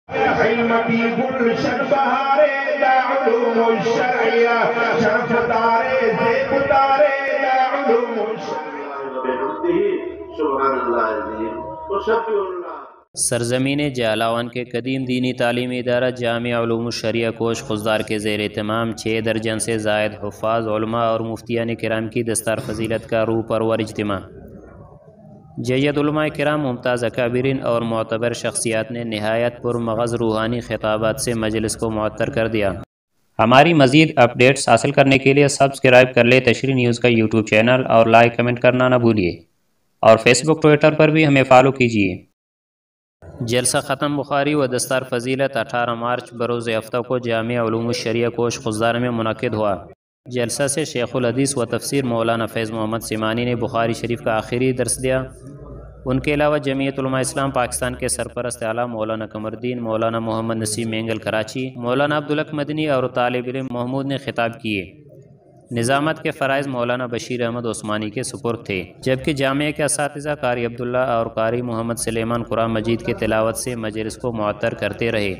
حلمتی گلشن بہارے دا علوم الشرعیہ شرف دارے زیب دارے دا علوم الشرعیہ سبحان اللہ عظیم وشکر اللہ۔ سرزمین جالاون کے قدیم دینی تعلیمی ادارہ جامعہ علوم الشریعہ کوش خضدار کے زیر اہتمام 6 درجن سے زائد حفاظ علماء اور مفتیان کرام کی دستار فضیلت کا روح پرور اجتماع۔ جید علماء کرام، ممتاز اکابرین اور معتبر شخصیات نے نہایت پر مغز روحانی خطابات سے مجلس کو معطر کر دیا۔ ہماری مزید اپڈیٹس حاصل کرنے کے لیے سبسکرائب کر لیں تشریح نیوز کا یوٹیوب چینل اور لائک کمنٹ کرنا نہ بھولیے، اور فیس بک ٹویٹر پر بھی ہمیں فالو کیجیے۔ جلسہ ختم بخاری و دستار فضیلت 18 مارچ بروز ہفتہ کو جامعہ علوم الشریعہ کوش خضدار میں منعقد ہوا۔ جلسہ سے شیخ الحدیث و تفسیر مولانا فیض محمد سیمانی نے بخاری شریف کا آخری درس دیا۔ ان کے علاوہ جمعیت علماء اسلام پاکستان کے سرپرست اعلیٰ مولانا قمردین، مولانا محمد نسیم مینگل کراچی، مولانا عبدالحق مدنی اور طالب علم محمود نے خطاب کیے۔ نظامت کے فرائض مولانا بشیر احمد عثمانی کے سپرد تھے، جبکہ جامعہ کے اساتذہ قاری عبداللہ اور قاری محمد سلیمان قرآن مجید کے تلاوت سے مجلس کو معطر کرتے رہے،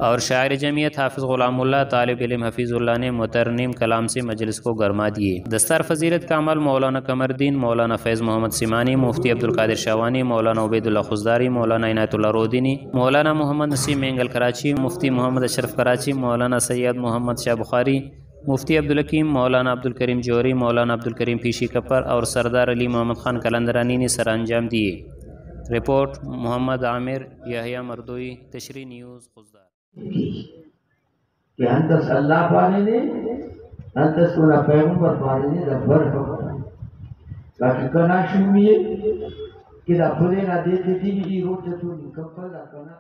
اور شاعر جمعیت حافظ غلام اللہ، طالب علم حفیظ اللہ نے مترنم کلام سے مجلس کو گرما دیے۔ دستار فضیلت کا عمل مولانا قمردین، مولانا فیض محمد سیمانی، مفتی عبدالقادر شاوانی، مولانا عبید اللہ خضداری، مولانا عنایت اللہ رودینی، مولانا محمد نسیم مینگل کراچی، مفتی محمد اشرف کراچی، مولانا سید محمد شاہ بخاری، مفتی عبدالحکیم، مولانا عبدالکریم جوہری، مولانا عبدالکریم پیشی کپر اور سردار علی محمد خان قلندرانی نے سر انجام دیے۔ رپورٹ محمد عامر یحییٰ مردوئی، تشریح نیوز خضدار۔ کہ انتس اللہ پانے نے، انتس کونا پیغمبر پانے نے ربر حکم لیکن کنا شمیئے کہ دا پھلے نہ دیتے تھی بھی روٹے تو نکمپل دا کنا